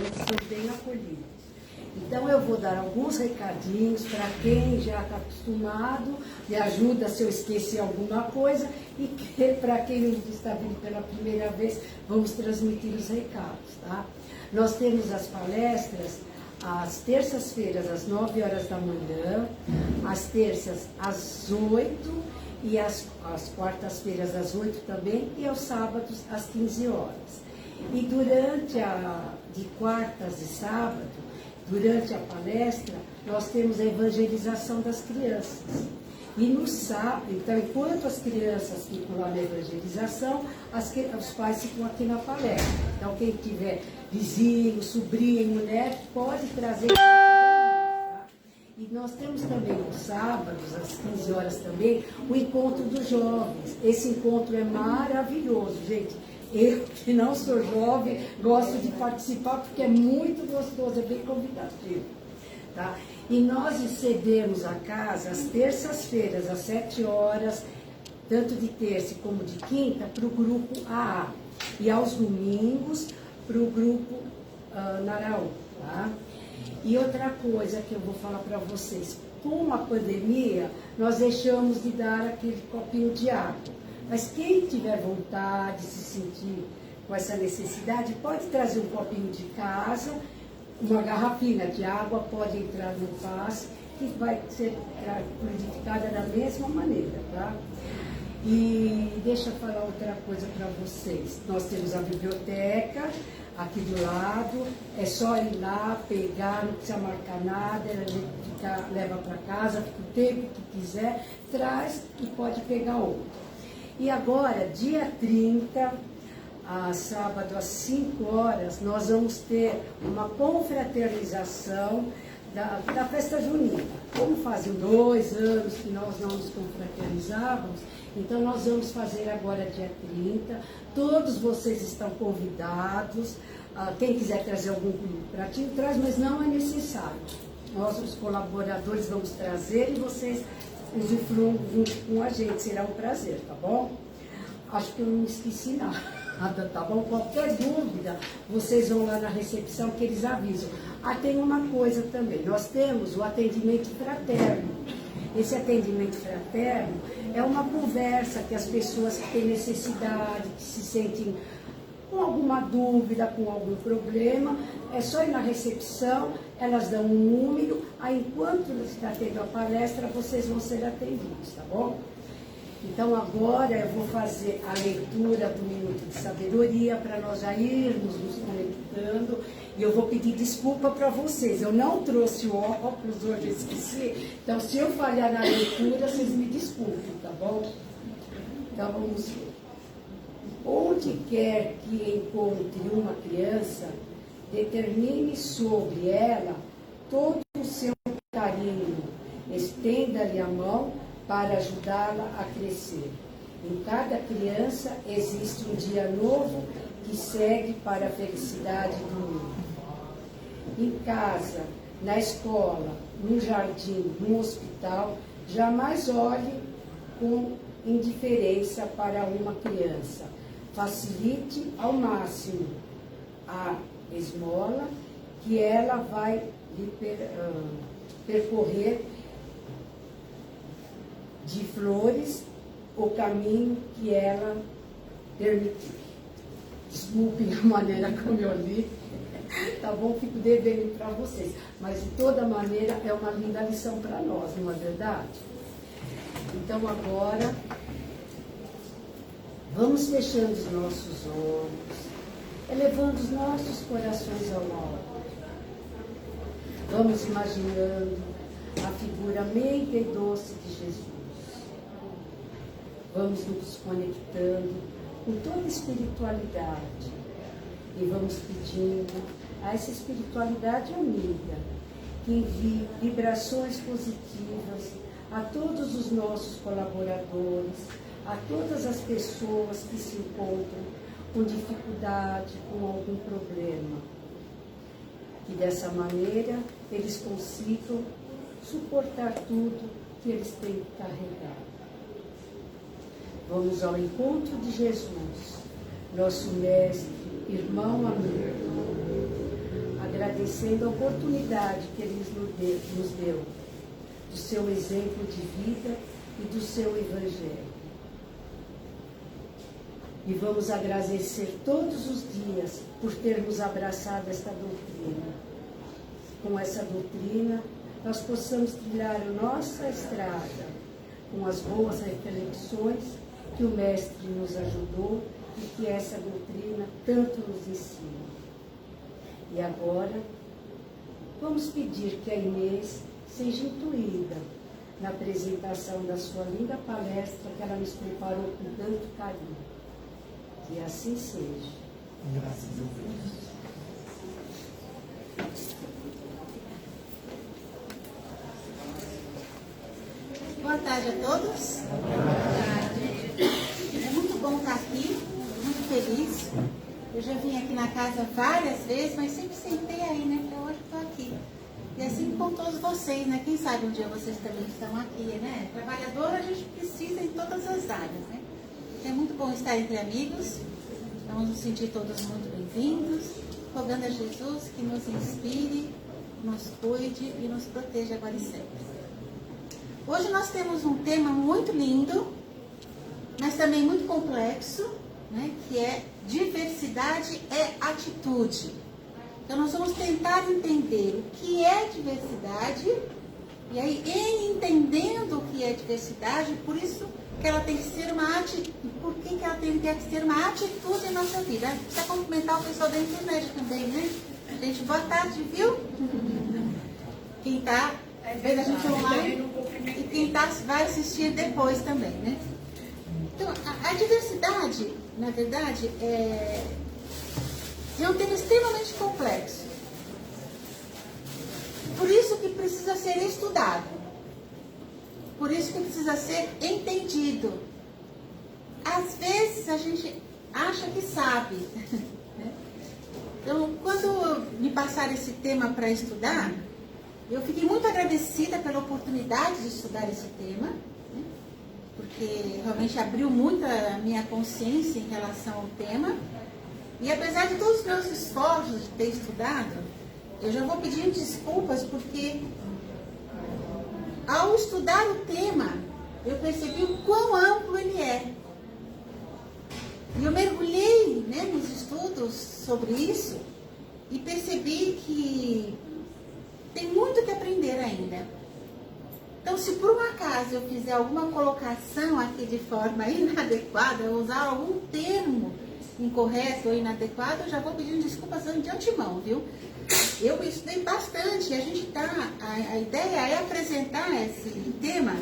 são bem acolhidos. Então eu vou dar alguns recadinhos para quem já está acostumado, me ajuda se eu esquecer alguma coisa, e para quem está vindo pela primeira vez, vamos transmitir os recados, tá? Nós temos as palestras às terças-feiras, às 9 horas da manhã, às terças, às 8, e às quartas-feiras, às 8 também, e aos sábados, às 15 horas. E durante de quartas e sábado, durante a palestra, nós temos a evangelização das crianças. E no sábado, então, enquanto as crianças ficam lá na evangelização, os pais ficam aqui na palestra. Então, quem tiver vizinho, sobrinho, neto, pode trazer. Tá? E nós temos também nos sábados, às 15 horas também, o encontro dos jovens. Esse encontro é maravilhoso, gente. Eu, que não sou jovem, gosto de participar porque é muito gostoso, é bem convidativo. Tá? E nós cedemos a casa às terças-feiras, às 7 horas, tanto de terça como de quinta, para o grupo AA. E aos domingos, para o grupo Naraú. Tá? E outra coisa que eu vou falar para vocês, com a pandemia, nós deixamos de dar aquele copinho de água. Mas quem tiver vontade, se sentir com essa necessidade, pode trazer um copinho de casa, uma garrafinha de água, pode entrar no passe, que vai ser purificada da mesma maneira, tá? E deixa eu falar outra coisa para vocês. Nós temos a biblioteca aqui do lado, é só ir lá, pegar, não precisa marcar nada, leva para casa, fica o tempo que quiser, traz e pode pegar outro. E agora, dia 30, sábado às 5 horas, nós vamos ter uma confraternização da festa junina. Como fazem 2 anos que nós não nos confraternizávamos, então nós vamos fazer agora dia 30. Todos vocês estão convidados. Quem quiser trazer algum pratinho, traz, mas não é necessário. Nós, os colaboradores, vamos trazer e vocês usufruam junto com a gente, será um prazer, tá bom? Acho que eu não esqueci nada, tá bom? Qualquer dúvida, vocês vão lá na recepção que eles avisam. Tem uma coisa também, nós temos o atendimento fraterno. Esse atendimento fraterno é uma conversa que as pessoas que têm necessidade, que se sentem com alguma dúvida, com algum problema, é só ir na recepção, elas dão um número, aí enquanto está tendo a palestra, vocês vão ser atendidos, tá bom? Então agora eu vou fazer a leitura do Minuto de Sabedoria para nós já irmos nos conectando, e eu vou pedir desculpa para vocês, eu não trouxe o óculos hoje, eu esqueci, então se eu falhar na leitura, vocês me desculpem, tá bom? Então vamos ver. Onde quer que encontre uma criança, determine sobre ela todo o seu carinho, estenda-lhe a mão para ajudá-la a crescer. Em cada criança existe um dia novo que segue para a felicidade do mundo. Em casa, na escola, no jardim, no hospital, jamais olhe com indiferença para uma criança. Facilite ao máximo a esmola que ela vai percorrer de flores o caminho que ela permitir. Desculpem a maneira como eu li, tá bom? Fico devendo para vocês. Mas, de toda maneira, é uma linda lição para nós, não é verdade? Então, agora, vamos fechando os nossos olhos, elevando os nossos corações ao alto. Vamos imaginando a figura meiga e doce de Jesus. Vamos nos conectando com toda a espiritualidade e vamos pedindo a essa espiritualidade amiga que envie vibrações positivas a todos os nossos colaboradores, a todas as pessoas que se encontram com dificuldade, com algum problema. Que dessa maneira eles consigam suportar tudo que eles têm que carregar. Vamos ao encontro de Jesus, nosso mestre, irmão amigo. agradecendo a oportunidade que Ele nos deu, do seu exemplo de vida e do seu Evangelho. E vamos agradecer todos os dias por termos abraçado esta doutrina. Com essa doutrina, nós possamos trilhar a nossa estrada com as boas reflexões que o Mestre nos ajudou e que essa doutrina tanto nos ensina. E agora, vamos pedir que a Inês seja intuída na apresentação da sua linda palestra que ela nos preparou com tanto carinho. Que assim seja. Graças a Deus. Boa tarde a todos. Boa tarde. É muito bom estar aqui, muito feliz. Eu já vim aqui na casa várias vezes, mas sempre sentei aí, né? Para hoje estou aqui. E assim com todos vocês, né? Quem sabe um dia vocês também estão aqui, né? Trabalhador a gente precisa em todas as áreas, né? É muito bom estar entre amigos. Vamos nos sentir todos muito bem-vindos. Rogando a Jesus que nos inspire, nos cuide e nos proteja agora e sempre. Hoje nós temos um tema muito lindo, mas também muito complexo, né? Que é diversidade é atitude. Então nós vamos tentar entender o que é diversidade, e aí em entendendo o que é diversidade, por isso que ela tem que ser uma atitude, por que ela tem que ser uma atitude em nossa vida. Precisa cumprimentar o pessoal da internet também, né? Gente, boa tarde, viu? Quem está vendo a gente online e quem vai assistir depois também, né? Então, a diversidade, na verdade, é um tema extremamente complexo. Por isso que precisa ser estudado. Por isso que precisa ser entendido. Às vezes a gente acha que sabe. Então, quando me passaram esse tema para estudar, eu fiquei muito agradecida pela oportunidade de estudar esse tema, né? Porque realmente abriu muito a minha consciência em relação ao tema. E apesar de todos os meus esforços de ter estudado, eu já vou pedindo desculpas porque ao estudar o tema, eu percebi o quão amplo ele é. E eu mergulhei, né, nos estudos sobre isso e percebi que tem muito que aprender ainda. Então, se por um acaso eu fizer alguma colocação aqui de forma inadequada, eu usar algum termo incorreto ou inadequado, eu já vou pedindo desculpas de antemão, viu? Eu estudei bastante, a ideia é apresentar esse tema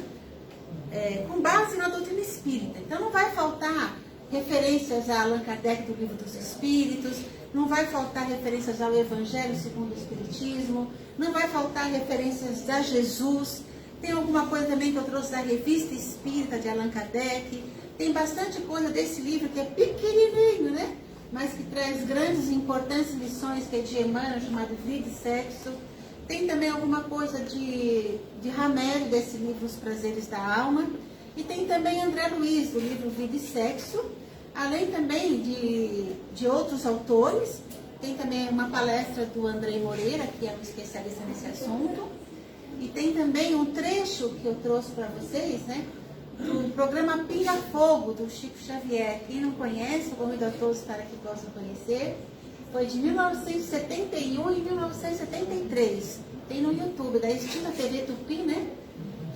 com base na doutrina espírita. Então não vai faltar referências a Allan Kardec do Livro dos Espíritos, não vai faltar referências ao Evangelho segundo o Espiritismo, não vai faltar referências a Jesus. Tem alguma coisa também que eu trouxe da Revista Espírita de Allan Kardec. Tem bastante coisa desse livro que é pequenininho, né? Mas que traz grandes e importantes lições, que é de Emmanuel, chamado Vida e Sexo. Tem também alguma coisa de Ramério, desse livro Os Prazeres da Alma. E tem também André Luiz, do livro Vida e Sexo. Além também de outros autores. Tem também uma palestra do André Moreira, que é um especialista nesse assunto. E tem também um trecho que eu trouxe para vocês, né? Do programa Pinga Fogo, do Chico Xavier. Quem não conhece, eu convido a todos para que possam conhecer. Foi de 1971 e 1973. Tem no YouTube, da extinta TV Tupi, né?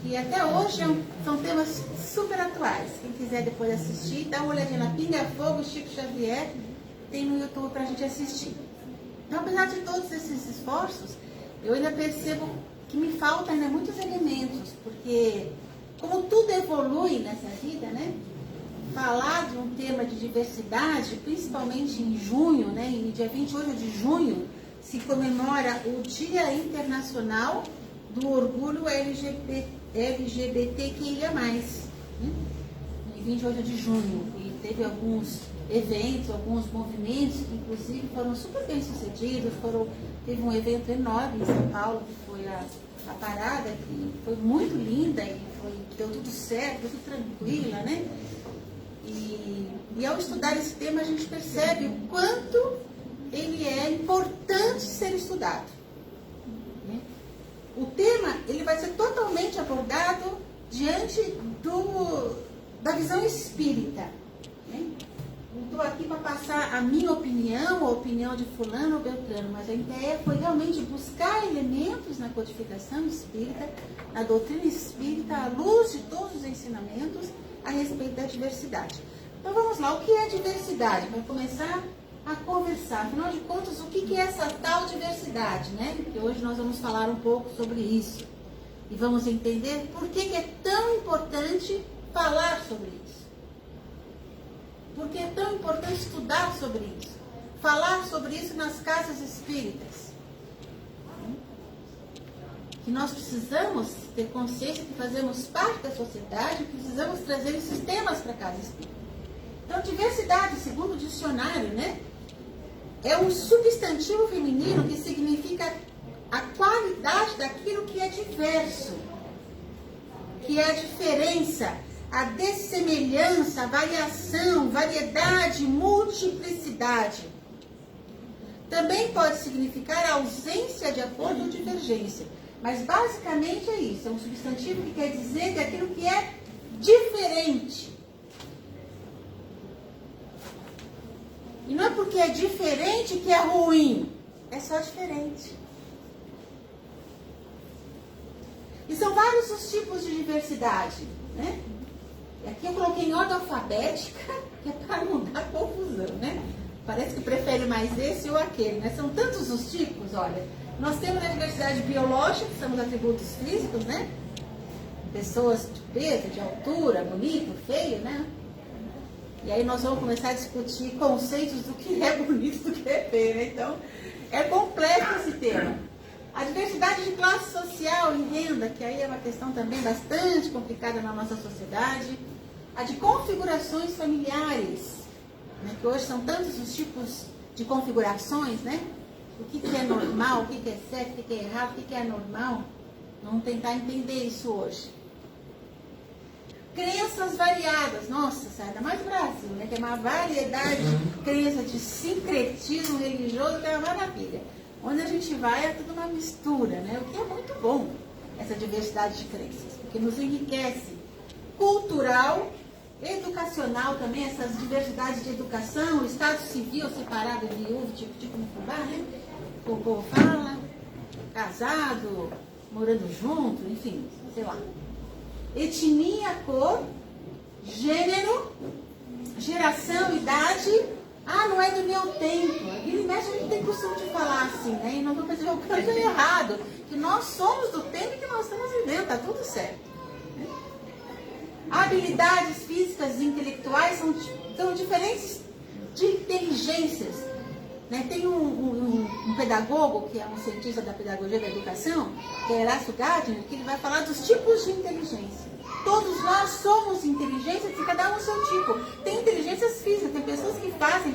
Que até hoje são temas super atuais. Quem quiser depois assistir, dá uma olhadinha na Pinga Fogo, Chico Xavier. Tem no YouTube para a gente assistir. Então, apesar de todos esses esforços, eu ainda percebo que me faltam ainda muitos elementos, porque como tudo evolui nessa vida, né? Falar de um tema de diversidade, principalmente em junho, né? Em dia 28 de junho, se comemora o Dia Internacional do Orgulho LGBTQIA+, né? Em 28 de junho. E teve alguns eventos, alguns movimentos que inclusive foram super bem sucedidos. Teve um evento enorme em São Paulo, que foi a parada, que foi muito linda e deu tudo certo, tudo tranquila, né? E ao estudar esse tema a gente percebe o quanto ele é importante ser estudado. Né? O tema ele vai ser totalmente abordado diante da visão espírita. Né? Não estou aqui para passar a minha opinião, a opinião de fulano ou beltrano, mas a ideia foi realmente buscar elementos na codificação espírita, na doutrina espírita, à luz de todos os ensinamentos a respeito da diversidade. Então vamos lá, o que é diversidade? Para começar a conversar, afinal de contas, o que é essa tal diversidade, né? Porque hoje nós vamos falar um pouco sobre isso. E vamos entender por que é tão importante falar sobre isso. Por que é tão importante estudar sobre isso. Falar sobre isso nas casas espíritas. Que nós precisamos ter consciência que fazemos parte da sociedade, precisamos trazer esses temas para a casa espírita. Então, diversidade, segundo o dicionário, né, é um substantivo feminino que significa a qualidade daquilo que é diverso, que é a diferença, a dessemelhança, a variação, variedade, multiplicidade. Também pode significar a ausência de acordo ou divergência. Mas basicamente é isso, é um substantivo que quer dizer daquilo que é diferente. E não é porque é diferente que é ruim, é só diferente. E são vários os tipos de diversidade, né? E aqui eu coloquei em ordem alfabética, que é para não dar confusão, né? Parece que prefere mais esse ou aquele, né? São tantos os tipos, olha. Nós temos a diversidade biológica, que são os atributos físicos, né? Pessoas de peso, de altura, bonito, feio, né? E aí nós vamos começar a discutir conceitos do que é bonito, do que é feio, né? Então, é complexo esse tema. A diversidade de classe social e renda, que aí é uma questão também bastante complicada na nossa sociedade. A de configurações familiares, né? Que hoje são tantos os tipos de configurações, né? O que é normal, o que é certo, o que é errado, o que é anormal. Vamos tentar entender isso hoje. Crenças variadas. Nossa, ainda mais no Brasil, né? Tem uma variedade de crenças, de sincretismo religioso, que é uma maravilha. Onde a gente vai é tudo uma mistura, né? O que é muito bom, essa diversidade de crenças, porque nos enriquece. Cultural, educacional também, essas diversidades de educação, estado civil separado de viúvo, tipo no fubá, né? O povo fala, casado, morando junto, enfim, sei lá. Etnia, cor, gênero, geração, idade. Ah, não é do meu tempo. Aqui mexe, a gente tem costume de falar assim, né? E não vou fazer o canto errado. Que nós somos do tempo que nós estamos vivendo, tá tudo certo. Habilidades físicas e intelectuais são diferentes de inteligências. Né? Tem um pedagogo, que é um cientista da pedagogia da educação, que é Horácio Gardner, que ele vai falar dos tipos de inteligência. Todos nós somos inteligências e cada um o seu tipo. Tem inteligências físicas, tem pessoas que fazem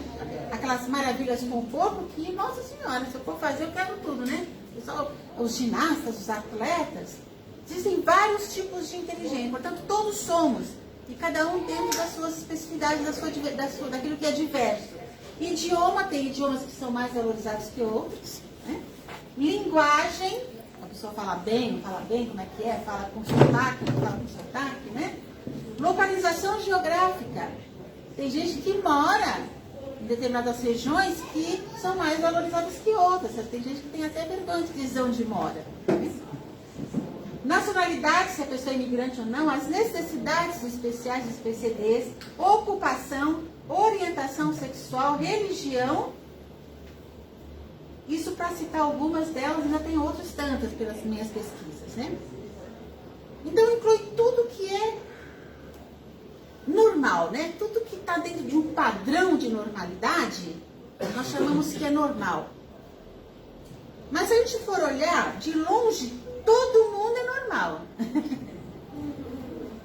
aquelas maravilhas com o corpo que, nossa senhora, se eu for fazer, eu quero tudo, né? Os ginastas, os atletas. Existem vários tipos de inteligência, portanto, todos somos. E cada um dentro das suas especificidades, daquilo que é diverso. Idioma, tem idiomas que são mais valorizados que outros. Né? Linguagem, a pessoa fala bem, não fala bem, como é que é, fala com sotaque, não fala com sotaque, né? Localização geográfica. Tem gente que mora em determinadas regiões que são mais valorizadas que outras. Tem gente que tem até vergonha de dizer onde mora. Nacionalidade, se a pessoa é imigrante ou não, as necessidades especiais dos PCDs, ocupação, orientação sexual, religião. Isso para citar algumas delas, ainda tem outras tantas pelas minhas pesquisas, né? Então inclui tudo que é normal, né? Tudo que está dentro de um padrão de normalidade, nós chamamos que é normal. Mas se a gente for olhar de longe, todo mundo é normal.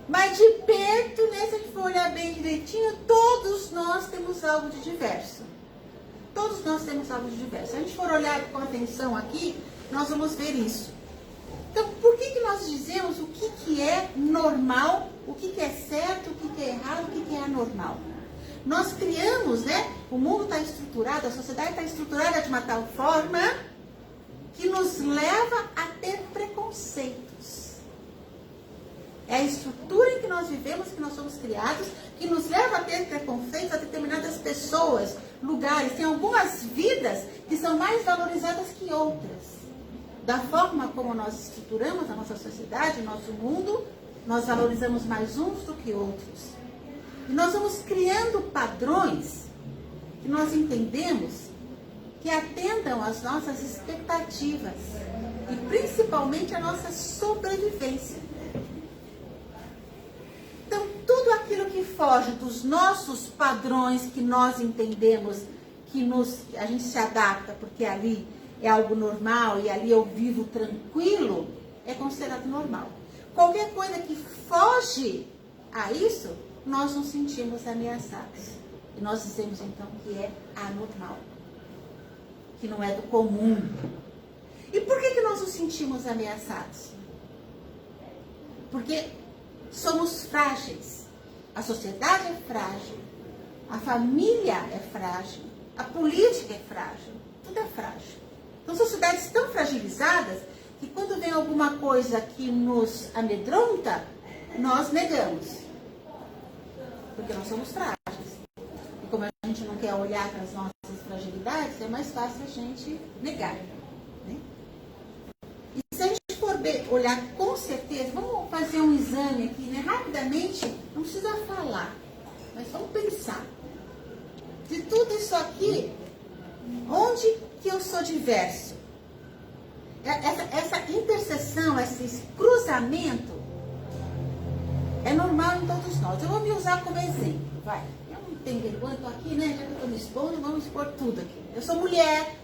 Mas de perto, né, se a gente for olhar bem direitinho, todos nós temos algo de diverso. Todos nós temos algo de diverso. Se a gente for olhar com atenção aqui, nós vamos ver isso. Então, por que nós dizemos o que é normal, o que é certo, o que é errado, o que é anormal? Nós criamos, né, O mundo está estruturado, a sociedade está estruturada de uma tal forma que nos leva a ter preconceitos. É a estrutura em que nós vivemos, que nós somos criados, que nos leva a ter preconceitos a determinadas pessoas, lugares. Tem algumas vidas que são mais valorizadas que outras. Da forma como nós estruturamos a nossa sociedade, o nosso mundo, nós valorizamos mais uns do que outros. E nós vamos criando padrões que nós entendemos que atendam às nossas expectativas e principalmente à nossa sobrevivência. Então, tudo aquilo que foge dos nossos padrões que nós entendemos, a gente se adapta porque ali é algo normal e ali eu vivo tranquilo, é considerado normal. Qualquer coisa que foge a isso, nós nos sentimos ameaçados. E nós dizemos então que é anormal, que não é do comum. E por que nós nos sentimos ameaçados? Porque somos frágeis. A sociedade é frágil, a família é frágil, a política é frágil, tudo é frágil. Então, sociedades tão fragilizadas que quando vem alguma coisa que nos amedronta, nós negamos. Porque nós somos frágeis. E como a gente não quer olhar para as nossas fragilidades, é mais fácil a gente negar. Né? E se a gente for olhar com certeza, vamos fazer um exame aqui, né? Rapidamente, não precisa falar, mas vamos pensar. De tudo isso aqui, onde que eu sou diverso? Essa interseção, esse cruzamento é normal em todos nós. Eu vou me usar como exemplo, vai. Eu não tenho vergonha, estou aqui, né? Já que eu estou me expondo, vamos expor tudo aqui. Eu sou mulher.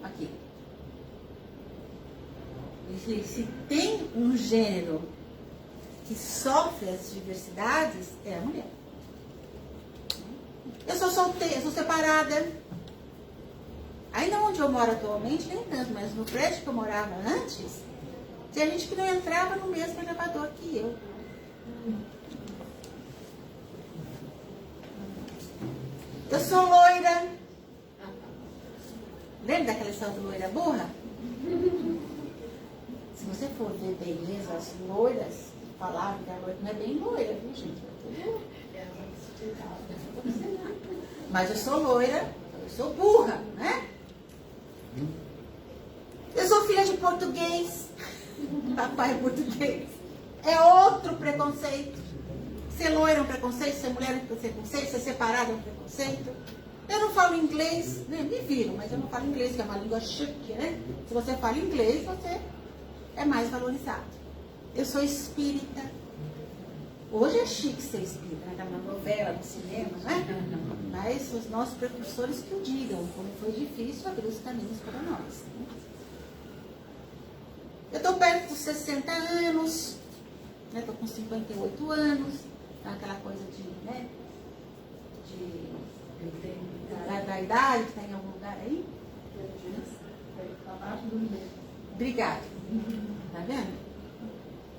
Aqui. Se tem um gênero que sofre as diversidades, é a mulher. Eu sou solteira, eu sou separada. Ainda onde eu moro atualmente, nem tanto, mas no prédio que eu morava antes, tinha gente que não entrava no mesmo elevador que eu. Eu sou loira. Lembra daquela história do loira burra? Se você for ver bem mesmo, as loiras falavam que a loira não é bem loira, viu, gente? Mas eu sou loira, eu sou burra, né? Eu sou filha de português. Papai é português. É outro preconceito. Ser loira é um preconceito, ser mulher é um preconceito, ser separada é um preconceito. Eu não falo inglês, né? Me viram, mas eu não falo inglês, que é uma língua chique, né? Se você fala inglês, você é mais valorizado. Eu sou espírita. Hoje é chique ser espírita, né? Na novela, no cinema, né? Mas os nossos precursores que o digam, como foi difícil abrir os caminhos para nós. Eu estou perto dos 60 anos, estou com 58 anos, aquela coisa de, né? Da idade que está em algum lugar aí. Obrigada. Tá vendo?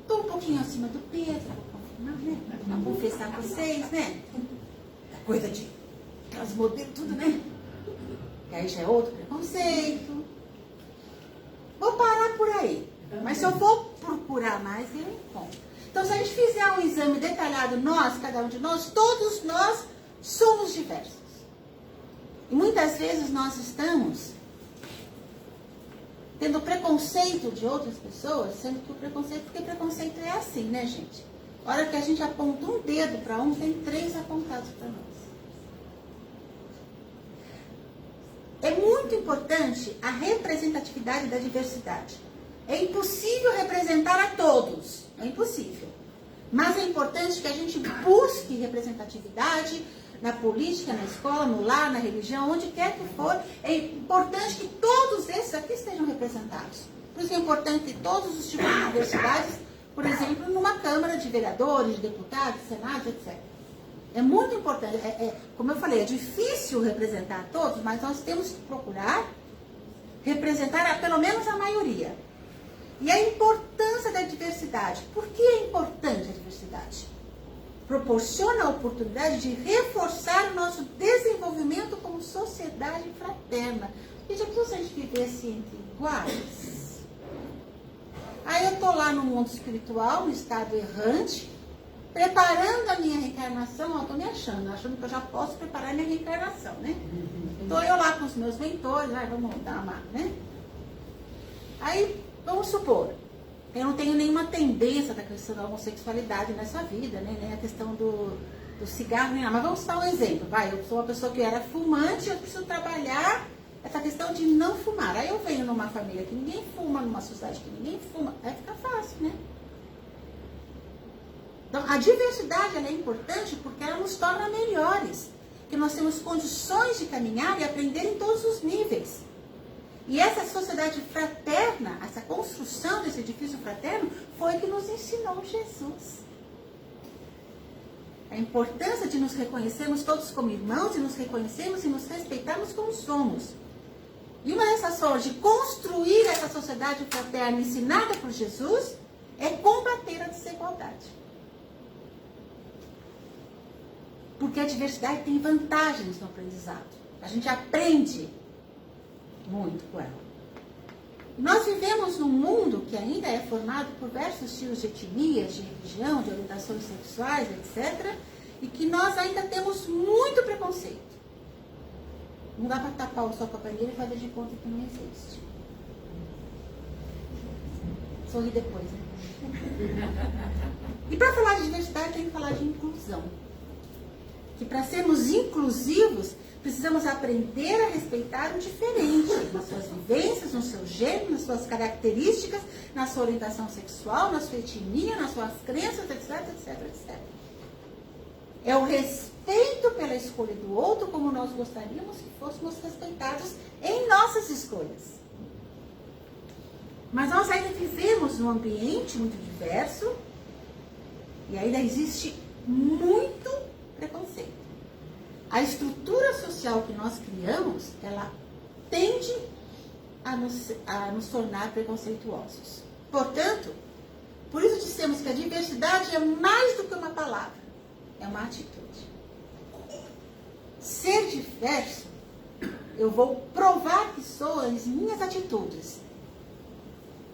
Estou um pouquinho acima do peso, vou confirmar, né? Vou confessar a vocês, né? Coisa de aquelas modelos, tudo, né? Que aí já é outro preconceito. Vou parar por aí. Mas se eu for procurar mais, eu encontro. Então, se a gente fizer um exame detalhado, nós, cada um de nós, todos nós somos diversos. E muitas vezes nós estamos tendo preconceito de outras pessoas, sendo que o preconceito, porque preconceito é assim, né, gente? A hora que a gente aponta um dedo para um, tem 3 apontados para nós. É muito importante a representatividade da diversidade. É impossível representar a todos, é impossível. Mas é importante que a gente busque representatividade na política, na escola, no lar, na religião, onde quer que for. É importante que todos esses aqui estejam representados. Por isso é importante que todos os tipos de diversidades, por exemplo, numa Câmara de Vereadores, de Deputados, Senado, etc. É muito importante. Como eu falei, é difícil representar todos, mas nós temos que procurar representar pelo menos a maioria. E a importância da diversidade. Por que é importante a diversidade? proporciona a oportunidade de reforçar o nosso desenvolvimento como sociedade fraterna. E já pensou se a gente vivesse entre iguais? Aí eu estou lá no mundo espiritual, no estado errante, preparando a minha reencarnação, estou me achando que eu já posso preparar a minha reencarnação, né? Estou eu lá com os meus mentores, vamos dar uma, né? Aí, vamos supor, eu não tenho nenhuma tendência da questão da homossexualidade nessa vida, né? Nem a questão do cigarro, nem nada. Mas vamos dar um exemplo, eu sou uma pessoa que era fumante, eu preciso trabalhar essa questão de não fumar. Aí eu venho numa família que ninguém fuma, numa sociedade que ninguém fuma, aí fica fácil, né? Então, a diversidade ela é importante porque ela nos torna melhores, que nós temos condições de caminhar e aprender em todos os níveis. E essa sociedade fraterna, essa construção desse edifício fraterno, foi que nos ensinou Jesus. A importância de nos reconhecermos todos como irmãos e nos reconhecermos e nos respeitarmos como somos. E uma dessas formas de construir essa sociedade fraterna ensinada por Jesus é combater a desigualdade. Porque a diversidade tem vantagens no aprendizado. A gente aprende muito com ela. Nós vivemos num mundo que ainda é formado por diversos tipos de etnias, de religião, de orientações sexuais, etc. E que nós ainda temos muito preconceito. Não dá para tapar o sol com a peneira e fazer de conta que não existe. Sorri depois, né? E para falar de diversidade, tem que falar de inclusão. Que para sermos inclusivos, precisamos aprender a respeitar o diferente, nas suas vivências, no seu gênero, nas suas características, na sua orientação sexual, na sua etnia, nas suas crenças, etc, etc, etc. É o respeito pela escolha do outro como nós gostaríamos que fôssemos respeitados em nossas escolhas. Mas nós ainda vivemos num ambiente muito diverso e ainda existe muito preconceito. A estrutura social que nós criamos, ela tende a nos tornar preconceituosos. Portanto, por isso dissemos que a diversidade é mais do que uma palavra, é uma atitude. Ser diverso, eu vou provar que sou as minhas atitudes,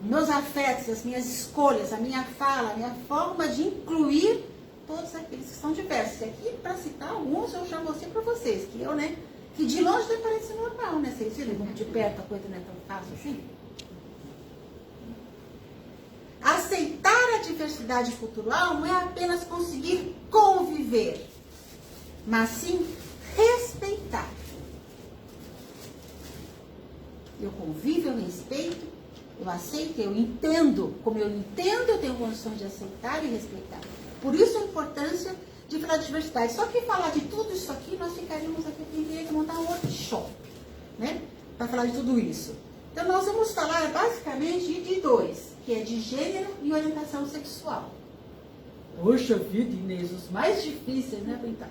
meus afetos, as minhas escolhas, a minha fala, a minha forma de incluir todos aqueles que são diversos. E aqui, para citar alguns, eu já mostrei para vocês, que eu, né, que de longe não parece normal, né? Vocês viram, de perto a coisa não é tão fácil assim. Aceitar a diversidade cultural não é apenas conseguir conviver, mas sim respeitar. Eu convivo, eu respeito, eu aceito, eu entendo. Como eu entendo, eu tenho condições de aceitar e respeitar. Por isso a importância de falar de diversidade. Só que falar de tudo isso aqui, nós ficaríamos aqui, teria que montar um workshop, né? Para falar de tudo isso. Então nós vamos falar basicamente de dois, que é de gênero e orientação sexual. Poxa vida, Inês, os mais difíceis, né, Brincar?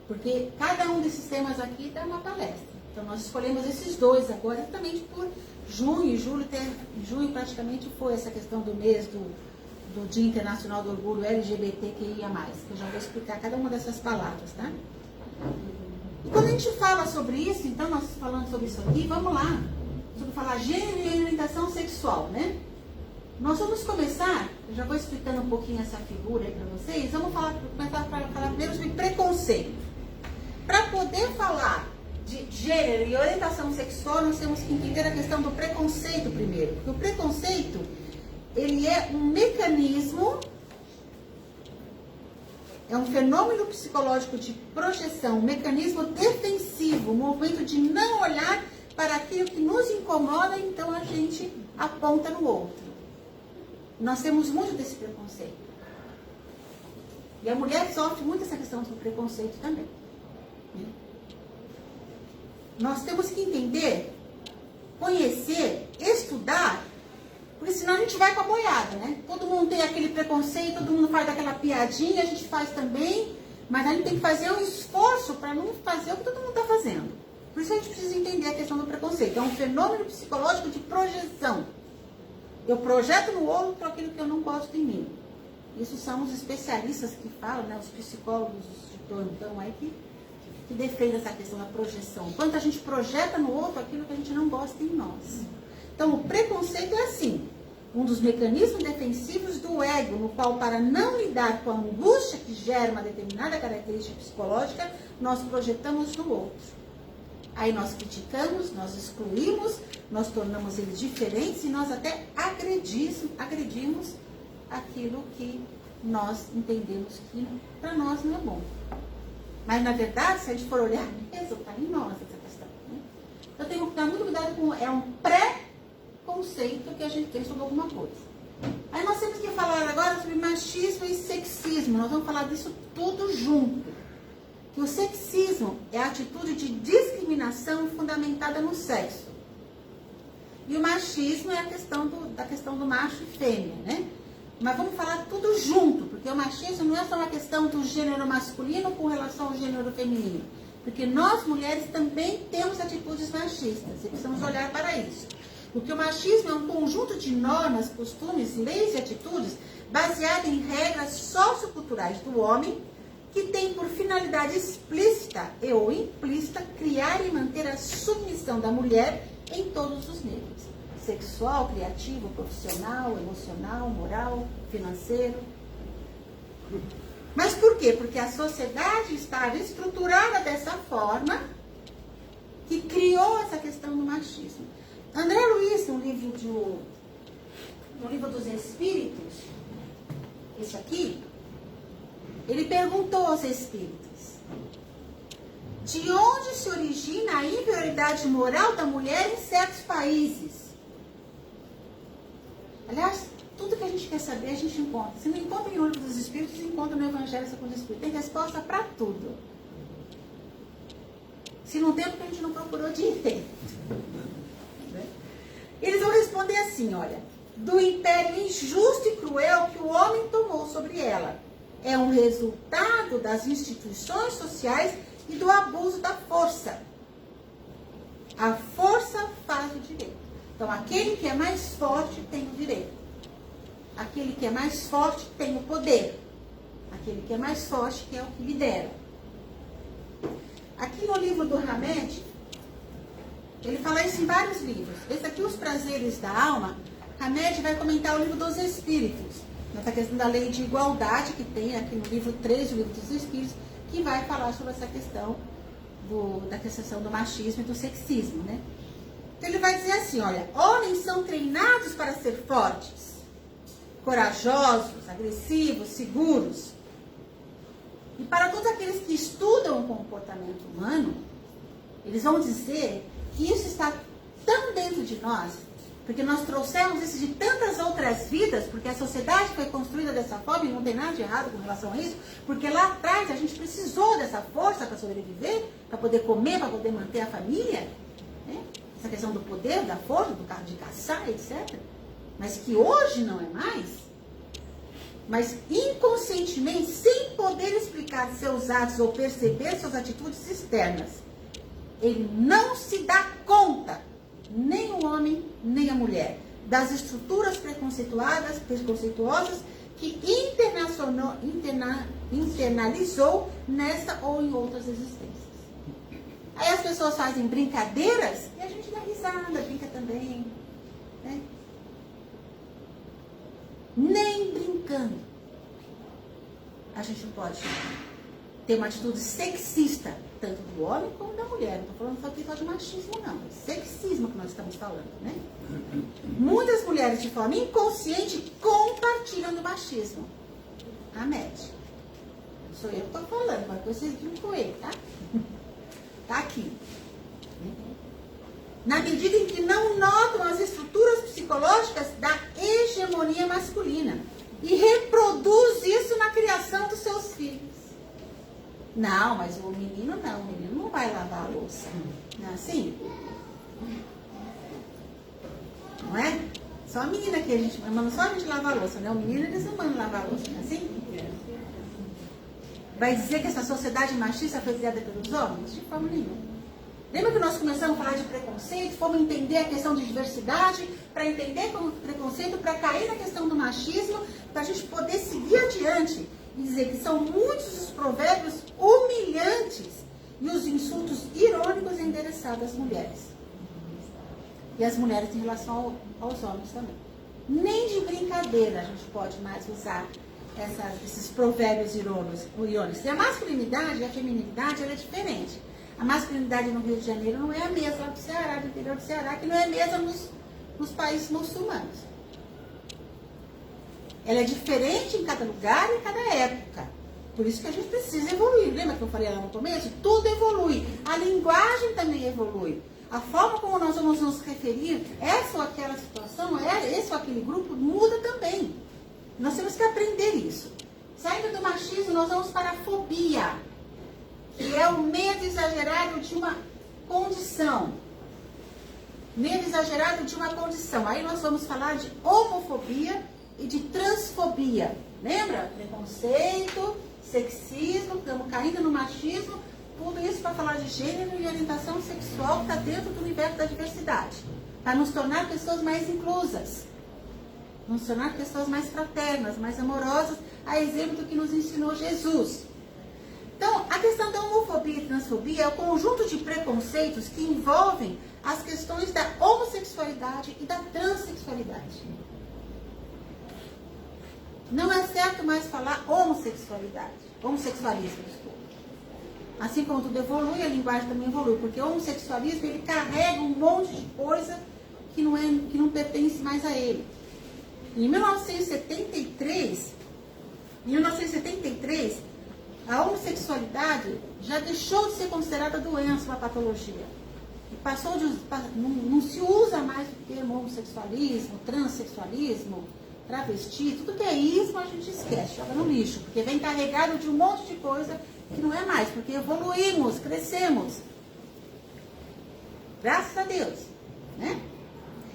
Porque cada um desses temas aqui dá uma palestra. Então nós escolhemos esses dois agora, exatamente por junho e julho. Junho praticamente foi essa questão do mês do Dia Internacional do Orgulho LGBTQIA+, que eu já vou explicar cada uma dessas palavras, tá? E quando a gente fala sobre isso, então nós falando sobre isso aqui, vamos lá, sobre falar gênero e orientação sexual, né? Nós vamos começar, eu já vou explicando um pouquinho essa figura aí para vocês, vamos começar a falar primeiro sobre preconceito. Para poder falar de gênero e orientação sexual, nós temos que entender a questão do preconceito primeiro. Porque o preconceito, ele é um mecanismo, é um fenômeno psicológico de projeção, um mecanismo defensivo, um movimento de não olhar para aquilo que nos incomoda, então a gente aponta no outro. Nós temos muito desse preconceito. E a mulher sofre muito essa questão do preconceito também. Nós temos que entender, conhecer, estudar, porque senão a gente vai com a boiada, né? Todo mundo tem aquele preconceito, todo mundo faz aquela piadinha, a gente faz também, mas a gente tem que fazer um esforço para não fazer o que todo mundo está fazendo. Por isso a gente precisa entender a questão do preconceito. É um fenômeno psicológico de projeção. Eu projeto no outro aquilo que eu não gosto em mim. Isso são os especialistas que falam, né, os psicólogos de plantão aí que defendem essa questão da projeção. Quanto a gente projeta no outro aquilo que a gente não gosta em nós. Então, o preconceito é assim, um dos mecanismos defensivos do ego, no qual, para não lidar com a angústia que gera uma determinada característica psicológica, nós projetamos no outro. Aí nós criticamos, nós excluímos, nós tornamos eles diferentes e nós até agredimos aquilo que nós entendemos que para nós não é bom. Mas, na verdade, se a gente for olhar mesmo, está em nós essa questão. Né? Então, tem que tomar muito cuidado com... É um pré-conceito que a gente tem sobre alguma coisa. Aí nós temos que falar agora sobre machismo e sexismo. Nós vamos falar disso tudo junto. Que o sexismo é a atitude de discriminação fundamentada no sexo. E o machismo é a questão do macho e fêmea, né? Mas vamos falar tudo junto, porque o machismo não é só uma questão do gênero masculino com relação ao gênero feminino. Porque nós, mulheres, também temos atitudes machistas e precisamos olhar para isso. Porque o machismo é um conjunto de normas, costumes, leis e atitudes baseado em regras socioculturais do homem que tem por finalidade explícita e ou implícita criar e manter a submissão da mulher em todos os níveis. Sexual, criativo, profissional, emocional, moral, financeiro. Mas por quê? Porque a sociedade estava estruturada dessa forma que criou essa questão do machismo. André Luiz, no livro dos Espíritos, esse aqui, ele perguntou aos espíritos: de onde se origina a inferioridade moral da mulher em certos países? Aliás, tudo que a gente quer saber, a gente encontra. Se não encontra em O Livro dos Espíritos, encontra no Evangelho segundo o Espírito. Tem resposta para tudo. Se não tem, é porque a gente não procurou direito. Eles vão responder assim, olha: do império injusto e cruel que o homem tomou sobre ela. É um resultado das instituições sociais e do abuso da força. A força faz o direito. Então, aquele que é mais forte tem o direito. Aquele que é mais forte tem o poder. Aquele que é mais forte que é o que lidera. Aqui no livro do Hamed, ele fala isso em vários livros. Esse aqui, Os Prazeres da Alma, Hamed vai comentar o Livro dos Espíritos. Nessa questão da lei de igualdade que tem aqui no livro 3 do Livro dos Espíritos, que vai falar sobre essa questão da questão do machismo e do sexismo, né? Então ele vai dizer assim, olha: homens são treinados para ser fortes, corajosos, agressivos, seguros. E para todos aqueles que estudam o comportamento humano, eles vão dizer que isso está tão dentro de nós, porque nós trouxemos isso de tantas outras vidas, porque a sociedade foi construída dessa forma e não tem nada de errado com relação a isso, porque lá atrás a gente precisou dessa força para sobreviver, para poder comer, para poder manter a família, né? Essa questão do poder, da força, de caçar, etc. Mas que hoje não é mais. Mas inconscientemente, sem poder explicar seus atos ou perceber suas atitudes externas, ele não se dá conta, nem o homem, nem a mulher, das estruturas preconceituosas que internalizou nessa ou em outras existências. Aí as pessoas fazem brincadeiras e a gente dá risada, brinca também, né? Nem brincando a gente pode ter uma atitude sexista, tanto do homem como da mulher. Não estou falando só aqui só de machismo, não. É sexismo que nós estamos falando, né? Muitas mulheres, de forma inconsciente, compartilham do machismo. Hamed. Sou eu que estou falando, mas vocês viram com ele, tá? Tá aqui. Na medida em que não notam as estruturas psicológicas da hegemonia masculina e reproduz isso na criação dos seus filhos. Não, mas o menino não vai lavar a louça. Não é assim? Não é? Só a menina que a gente manda, só a gente lavar a louça, né? O menino eles não mandam lavar a louça, não é assim? Vai dizer que essa sociedade machista foi criada pelos homens? De forma nenhuma. Lembra que nós começamos a falar de preconceito, fomos entender a questão de diversidade, para entender como preconceito, para cair na questão do machismo, para a gente poder seguir adiante e dizer que são muitos os provérbios humilhantes e os insultos irônicos endereçados às mulheres. E às mulheres em relação aos homens também. Nem de brincadeira a gente pode mais usar esses provérbios irônicos. E a masculinidade e a feminilidade ela é diferente. A masculinidade no Rio de Janeiro não é a mesma lá do Ceará, do interior do Ceará, que não é a mesma nos países muçulmanos. Ela é diferente em cada lugar e em cada época. Por isso que a gente precisa evoluir. Lembra que eu falei lá no começo? Tudo evolui. A linguagem também evolui. A forma como nós vamos nos referir, essa ou aquela situação, esse ou aquele grupo, muda também. Nós temos que aprender isso. Saindo do machismo, nós vamos para a fobia, que é o medo exagerado de uma condição. Medo exagerado de uma condição. Aí nós vamos falar de homofobia e de transfobia. Lembra? Preconceito, sexismo, estamos caindo no machismo. Tudo isso para falar de gênero e orientação sexual que está dentro do universo da diversidade. Para nos tornar pessoas mais inclusas. Nos tornar pessoas mais fraternas, mais amorosas, a exemplo do que nos ensinou Jesus. Então, a questão da homofobia e transfobia é o conjunto de preconceitos que envolvem as questões da homossexualidade e da transexualidade. Não é certo mais falar homossexualismo, desculpa. Assim como tudo evolui, a linguagem também evolui, porque o homossexualismo ele carrega um monte de coisa que não pertence mais a ele. Em 1973, a homossexualidade já deixou de ser considerada doença, uma patologia. E passou de, não se usa mais o termo homossexualismo, transexualismo, travesti, tudo que é ismo a gente esquece, joga no lixo, porque vem carregado de um monte de coisa que não é mais, porque evoluímos, crescemos. Graças a Deus, né?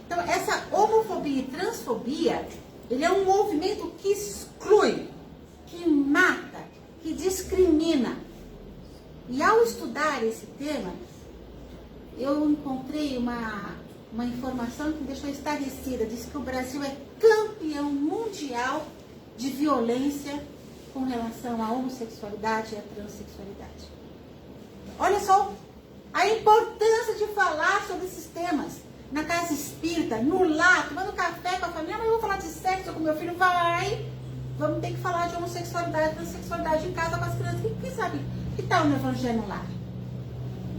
Então, essa homofobia e transfobia, ele é um movimento que exclui, que mata, que discrimina. E ao estudar esse tema, eu encontrei uma informação que me deixou estarrecida. Diz que o Brasil é campeão mundial de violência com relação à homossexualidade e à transexualidade. Olha só a importância de falar sobre esses temas. Na casa espírita, no lar, tomando café com a família, mas eu vou falar de sexo com meu filho, vai. Vamos ter que falar de homossexualidade, transexualidade em casa com as crianças. Quem sabe que tal no evangelho lá?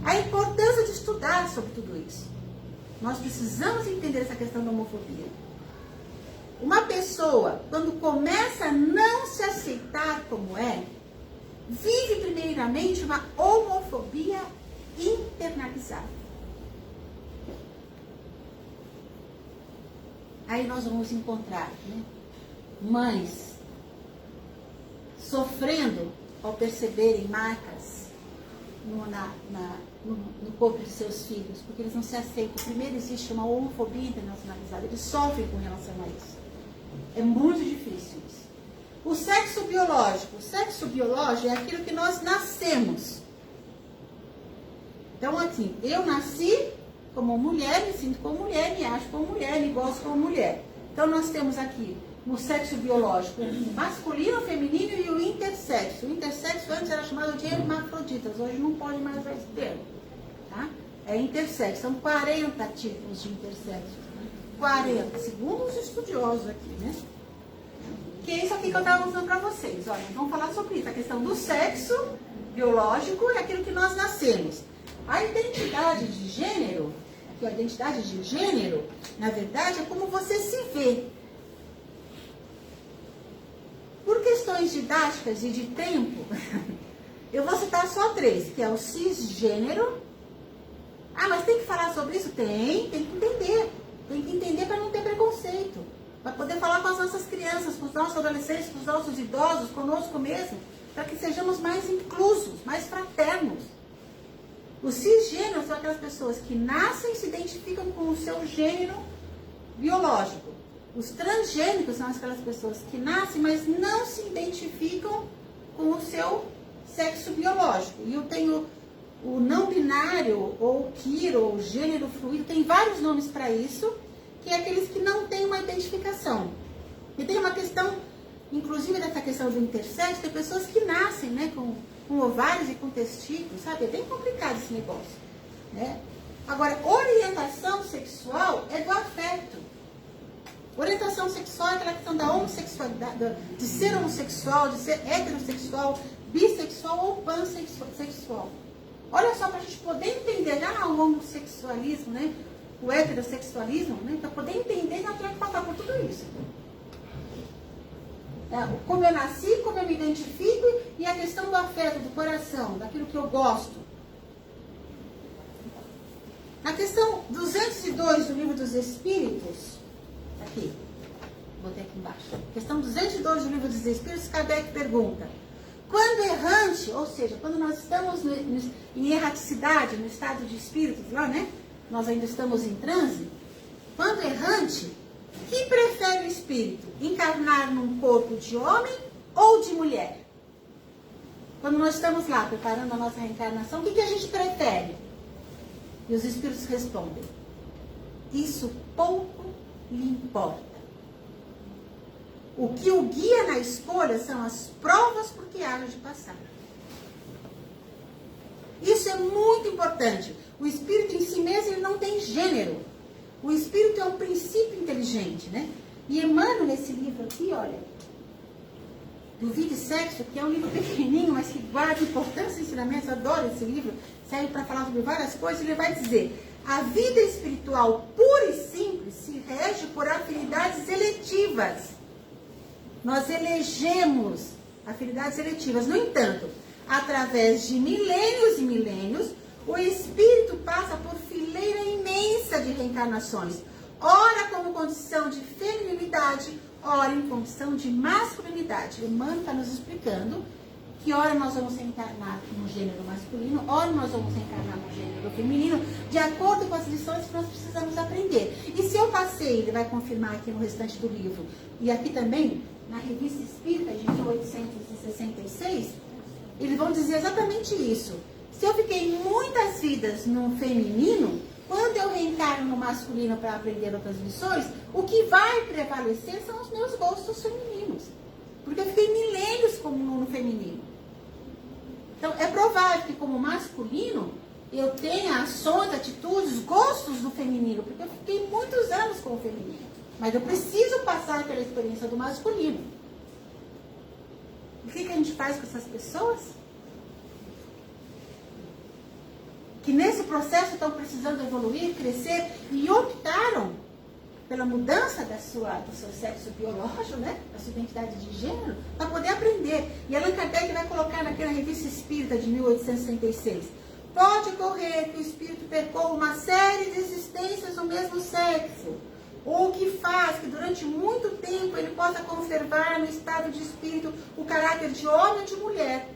A importância de estudar sobre tudo isso. Nós precisamos entender essa questão da homofobia. Uma pessoa, quando começa a não se aceitar como é, vive primeiramente uma homofobia internalizada. Aí nós vamos encontrar, né, mães sofrendo ao perceberem marcas no corpo de seus filhos, porque eles não se aceitam. Primeiro existe uma homofobia internacionalizada, eles sofrem com relação a isso. É muito difícil isso. O sexo biológico é aquilo que nós nascemos. Então, assim, eu nasci como mulher, me sinto como mulher, me acho como mulher, me gosto como mulher. Então, nós temos aqui no sexo biológico o masculino, o feminino e o intersexo. O intersexo antes era chamado de hermafroditas, hoje não pode mais usar esse termo. Tá? É intersexo, são 40 tipos de intersexo. 40, segundo os estudiosos aqui, né? Que é isso aqui que eu estava mostrando para vocês. Olha, vamos falar sobre isso, a questão do sexo biológico é aquilo que nós nascemos. A identidade de gênero, a identidade de gênero, na verdade, é como você se vê. Por questões didáticas e de tempo, eu vou citar só 3, que é o cisgênero. Ah, mas tem que falar sobre isso? Tem que entender. Tem que entender para não ter preconceito. Para poder falar com as nossas crianças, com os nossos adolescentes, com os nossos idosos, conosco mesmo, para que sejamos mais inclusos, mais fraternos. Os cisgêneros são aquelas pessoas que nascem e se identificam com o seu gênero biológico. Os transgênicos são aquelas pessoas que nascem, mas não se identificam com o seu sexo biológico. E eu tenho o não binário, ou queer, ou gênero fluido, tem vários nomes para isso, que é aqueles que não têm uma identificação. E tem uma questão, inclusive dessa questão do intersexo, tem pessoas que nascem, né, com ovários e com testículos, sabe? É bem complicado esse negócio, né? Agora, orientação sexual é do afeto. Orientação sexual é aquela questão da homossexualidade, de ser homossexual, de ser heterossexual, bissexual ou pansexual. Olha só, para a gente poder entender já o homossexualismo, né? O heterossexualismo, né? Para poder entender, nós temos que passar por tudo isso. Como eu nasci, como eu me identifico e a questão do afeto, do coração, daquilo que eu gosto. Na questão 202 do Livro dos Espíritos, aqui, botei aqui embaixo. Questão 202 do Livro dos Espíritos, Kardec pergunta: quando errante, ou seja, quando nós estamos em erraticidade, no estado de espíritos lá, né? Nós ainda estamos em transe. Quando errante, que prefere o espírito? Encarnar num corpo de homem ou de mulher? Quando nós estamos lá preparando a nossa reencarnação, o que a gente prefere? E os espíritos respondem: isso pouco lhe importa. O que o guia na escolha são as provas por que há de passar. Isso é muito importante. O espírito em si mesmo ele não tem gênero. O espírito é um princípio inteligente, né? E Emmanuel, nesse livro aqui, olha, do Vida e Sexo, que é um livro pequenininho, mas que guarda importância e ensinamentos, eu adoro esse livro, serve para falar sobre várias coisas, ele vai dizer: a vida espiritual pura e simples se rege por afinidades eletivas. Nós elegemos afinidades eletivas. No entanto, através de milênios e milênios, o espírito passa por fileira imensa de reencarnações, ora como condição de feminilidade, ora em condição de masculinidade. O Emmanuel está nos explicando que ora nós vamos reencarnar no gênero masculino, ora nós vamos reencarnar no gênero feminino, de acordo com as lições que nós precisamos aprender. E se eu passei, ele vai confirmar aqui no restante do livro, e aqui também, na Revista Espírita de 1866, eles vão dizer exatamente isso. Se eu fiquei muitas vidas no feminino, quando eu reencarno no masculino para aprender outras lições, o que vai prevalecer são os meus gostos femininos. Porque eu fiquei milênios como no feminino. Então, é provável que como masculino, eu tenha ações, atitudes, gostos do feminino, porque eu fiquei muitos anos com o feminino. Mas eu preciso passar pela experiência do masculino. O que a gente faz com essas pessoas? Que nesse processo estão precisando evoluir, crescer e optaram pela mudança do seu sexo biológico, né? Da sua identidade de gênero, para poder aprender. E Allan Kardec vai colocar naquela Revista Espírita de 1866. Pode ocorrer que o espírito percorra uma série de existências do mesmo sexo, ou que faz que durante muito tempo ele possa conservar no estado de espírito o caráter de homem ou de mulher,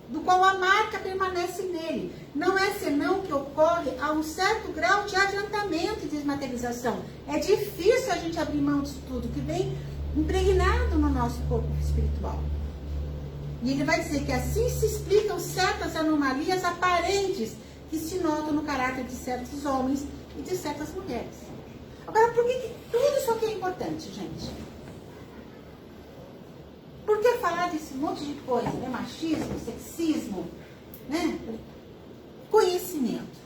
do qual a marca permanece nele. Não é senão que ocorre a um certo grau de adiantamento e desmaterialização. É difícil a gente abrir mão disso tudo, que vem impregnado no nosso corpo espiritual. E ele vai dizer que assim se explicam certas anomalias aparentes que se notam no caráter de certos homens e de certas mulheres. Agora, por que tudo isso aqui é importante, gente? Por que falar desse monte de coisa, né? Machismo, sexismo, né? Conhecimento.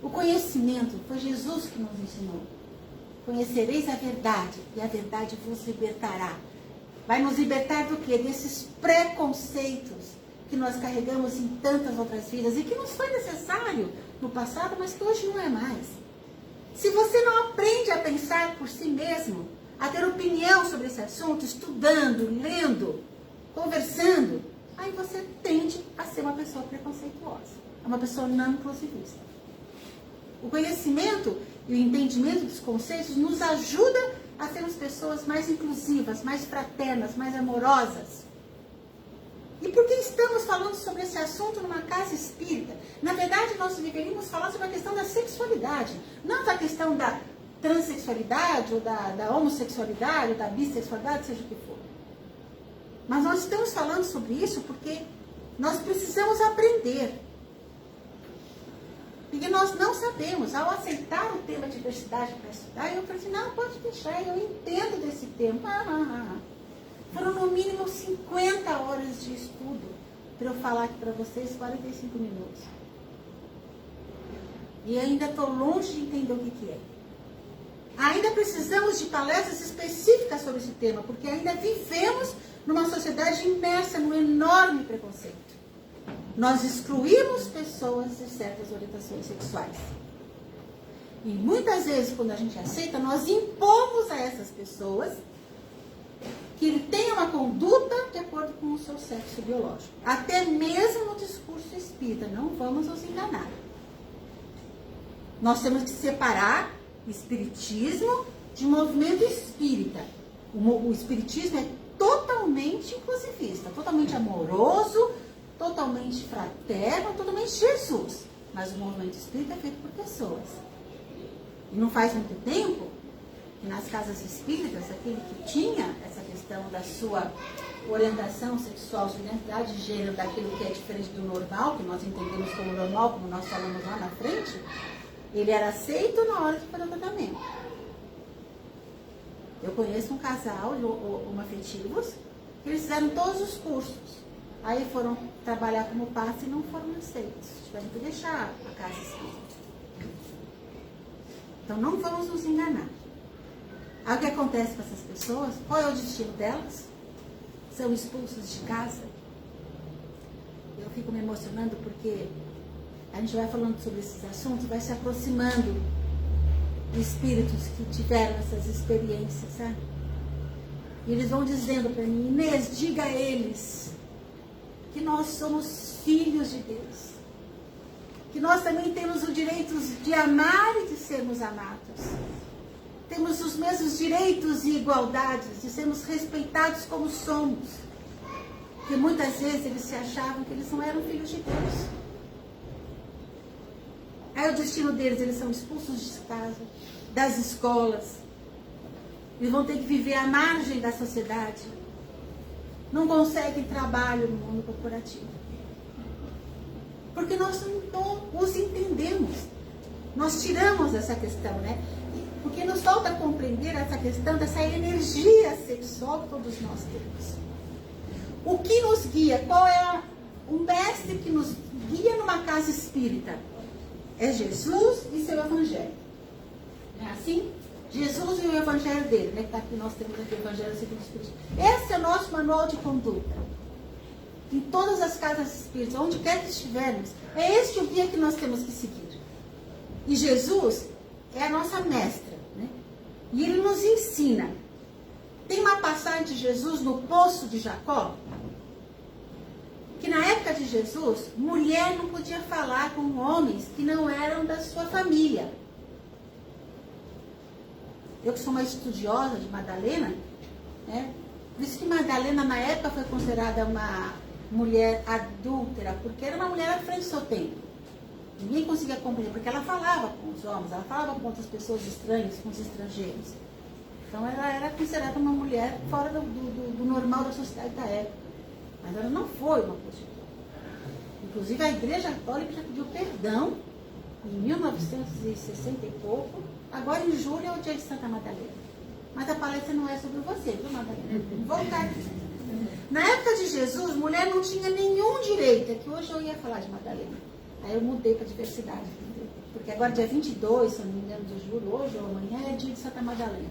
O conhecimento foi Jesus que nos ensinou. Conhecereis a verdade, e a verdade vos libertará. Vai nos libertar do quê? Desses preconceitos que nós carregamos em tantas outras vidas e que nos foi necessário no passado, mas que hoje não é mais. Se você não aprende a pensar por si mesmo, a ter opinião sobre esse assunto, estudando, lendo, conversando, aí você tende a ser uma pessoa preconceituosa, uma pessoa não inclusivista. O conhecimento e o entendimento dos conceitos nos ajuda a sermos pessoas mais inclusivas, mais fraternas, mais amorosas. E por que estamos falando sobre esse assunto numa casa espírita? Na verdade, nós deveríamos falar sobre a questão da sexualidade, não da questão da transexualidade, ou da homossexualidade, ou da bissexualidade, seja o que for. Mas nós estamos falando sobre isso porque Nós precisamos aprender. Porque nós não sabemos. Ao aceitar o tema diversidade para estudar, eu falei assim, não, pode deixar, eu entendo desse tema. Foram no mínimo 50 horas de estudo para eu falar aqui para vocês 45 minutos. E ainda estou longe de entender o que é. Ainda precisamos de palestras específicas sobre esse tema, porque ainda vivemos numa sociedade imersa num enorme preconceito. Nós excluímos pessoas de certas orientações sexuais. E muitas vezes, quando a gente aceita, nós impomos a essas pessoas que ele tenha uma conduta de acordo com o seu sexo biológico. Até mesmo no discurso espírita, não vamos nos enganar. Nós temos que separar espiritismo de movimento espírita. O espiritismo é totalmente inclusivista, totalmente amoroso, totalmente fraterno, totalmente Jesus. Mas o movimento espírita é feito por pessoas. E não faz muito tempo que nas casas espíritas, aquele que tinha essa questão da sua orientação sexual, sua identidade de gênero, daquilo que é diferente do normal, que nós entendemos como normal, como nós falamos lá na frente, ele era aceito na hora de fazer o tratamento. Eu conheço um casal homoafetivos que eles fizeram todos os cursos. Aí foram trabalhar como passe e não foram aceitos. Tiveram que deixar a casa espírita. Então não vamos nos enganar. Aí o que acontece com essas pessoas? Qual é o destino delas? São expulsas de casa. Eu fico me emocionando porque a gente vai falando sobre esses assuntos, vai se aproximando de espíritos que tiveram essas experiências, sabe? E eles vão dizendo para mim, Inês, diga a eles que nós somos filhos de Deus. Que nós também temos o direito de amar e de sermos amados. Temos os mesmos direitos e igualdades, de sermos respeitados como somos. Porque muitas vezes eles se achavam que eles não eram filhos de Deus. Aí o destino deles, eles são expulsos de casa, das escolas. Eles vão ter que viver à margem da sociedade. Não conseguem trabalho no mundo corporativo. Porque nós não os entendemos. Nós tiramos essa questão, né? Porque nos falta compreender essa questão dessa energia sexual que todos nós temos. O que nos guia? Qual é o mestre que nos guia numa casa espírita? É Jesus e seu evangelho. É assim? Jesus e o evangelho dele, né? Que tá aqui, nós temos aqui o evangelho segundo o Espírito. Esse é o nosso manual de conduta. Em todas as casas espíritas, onde quer que estivermos, é este o guia que nós temos que seguir. E Jesus é a nossa mestra, né? E ele nos ensina. Tem uma passagem de Jesus no poço de Jacó, que na época de Jesus, mulher não podia falar com homens que não eram da sua família. Eu que sou uma estudiosa de Madalena, né? Por isso que Madalena na época foi considerada uma mulher adúltera, porque era uma mulher à frente do seu tempo. Ninguém conseguia compreender, porque ela falava com os homens, ela falava com outras pessoas estranhas, com os estrangeiros. Então ela era considerada uma mulher fora do normal da sociedade da época. Mas ela não foi uma prostituta. Inclusive a Igreja Católica já pediu perdão em 1960 e pouco. Agora em julho é o dia de Santa Madalena. Mas a palestra não é sobre você, viu, Madalena? Vou voltar aqui. Na época de Jesus, mulher não tinha nenhum direito. É que hoje eu ia falar de Madalena. Aí eu mudei para diversidade. Entendeu? Porque agora dia 22, se eu não me engano, de julho, hoje ou amanhã, é dia de Santa Madalena.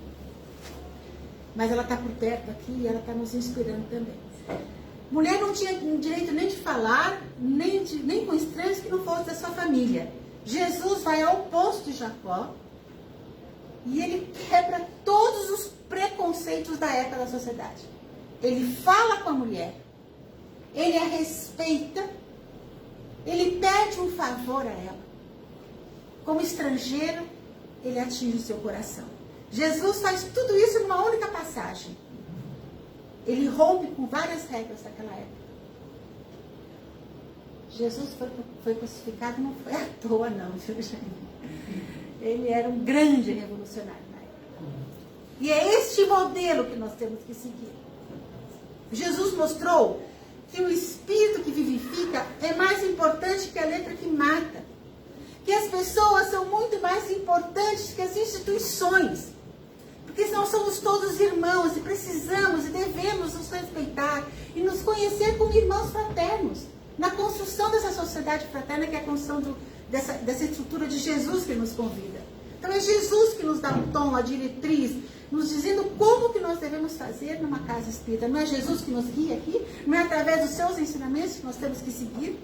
Mas ela está por perto aqui e ela está nos inspirando também. Mulher não tinha direito nem de falar, nem com estranhos que não fossem da sua família. Jesus vai ao poço de Jacó e ele quebra todos os preconceitos da época da sociedade. Ele fala com a mulher, ele a respeita, ele pede um favor a ela. Como estrangeiro, ele atinge o seu coração. Jesus faz tudo isso numa única passagem. Ele rompe com várias regras daquela época. Jesus foi crucificado, não foi à toa não, viu, gente? Ele era um grande revolucionário na época. E é este modelo que nós temos que seguir. Jesus mostrou que o espírito que vivifica é mais importante que a letra que mata. Que as pessoas são muito mais importantes que as instituições. Porque nós somos todos irmãos e precisamos e devemos nos respeitar e nos conhecer como irmãos fraternos. Na construção dessa sociedade fraterna, que é a construção dessa estrutura de Jesus que nos convida. Então é Jesus que nos dá um tom, a diretriz, nos dizendo como que nós devemos fazer numa casa espírita. Não é Jesus que nos guia aqui? Não é através dos seus ensinamentos que nós temos que seguir?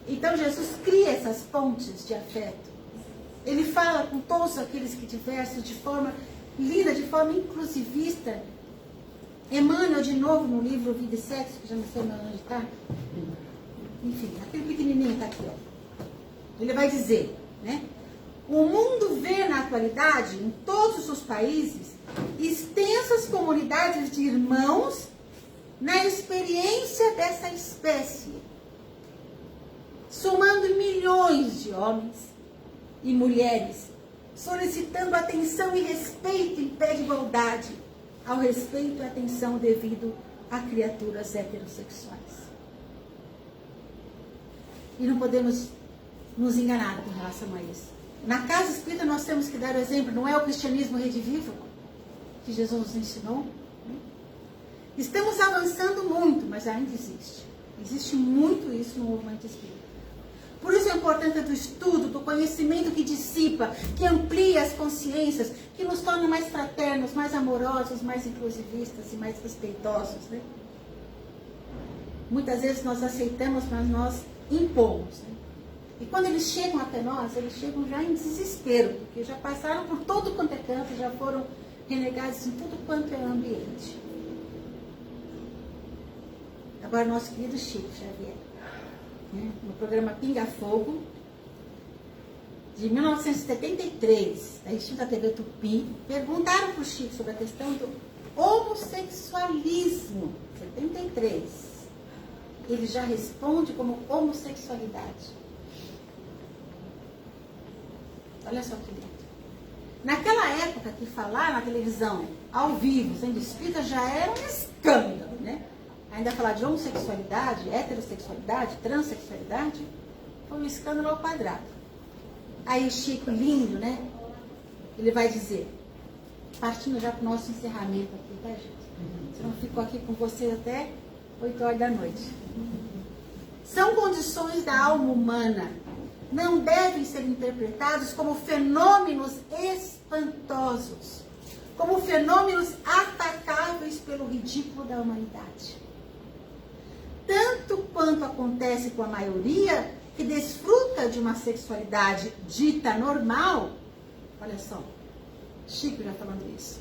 Então Jesus cria essas pontes de afeto. Ele fala com todos aqueles que diversos, de forma linda, de forma inclusivista. Emmanuel, de novo, no livro Vida e Sexo, que já não sei mais onde está. Enfim, aquele pequenininho está aqui, ó. Ele vai dizer, né? O mundo vê na atualidade, em todos os países, extensas comunidades de irmãos na experiência dessa espécie, somando milhões de homens e mulheres, solicitando atenção e respeito em pé de igualdade, ao respeito e atenção devido a criaturas heterossexuais. E não podemos nos enganar com relação a isso. Na casa espírita nós temos que dar o exemplo, não é o cristianismo redivivo que Jesus nos ensinou? Estamos avançando muito, mas ainda existe. Existe muito isso no movimento espírita. Por isso a importância do estudo, do conhecimento que dissipa, que amplia as consciências, que nos torna mais fraternos, mais amorosos, mais inclusivistas e mais respeitosos, né? Muitas vezes nós aceitamos, mas nós impomos, né? E quando eles chegam até nós, eles chegam já em desespero, porque já passaram por todo quanto é canto, já foram renegados em tudo quanto é ambiente. Agora, nosso querido Chico Xavier, né, no programa Pinga Fogo, de 1973, da extinta TV Tupi, perguntaram para o Chico sobre a questão do homossexualismo. 73. Ele já responde como homossexualidade. Olha só que lindo. Naquela época que falar na televisão, ao vivo, sendo espírita, já era um escândalo, né? Ainda falar de homossexualidade, heterossexualidade, transexualidade, foi um escândalo ao quadrado. Aí Chico, lindo, né? Ele vai dizer, partindo já para o nosso encerramento aqui, tá, gente? Senão eu fico aqui com vocês até 8 horas da noite. São condições da alma humana, não devem ser interpretados como fenômenos espantosos, como fenômenos atacáveis pelo ridículo da humanidade. Tanto quanto acontece com a maioria que desfruta de uma sexualidade dita normal, olha só, Chico já falando isso.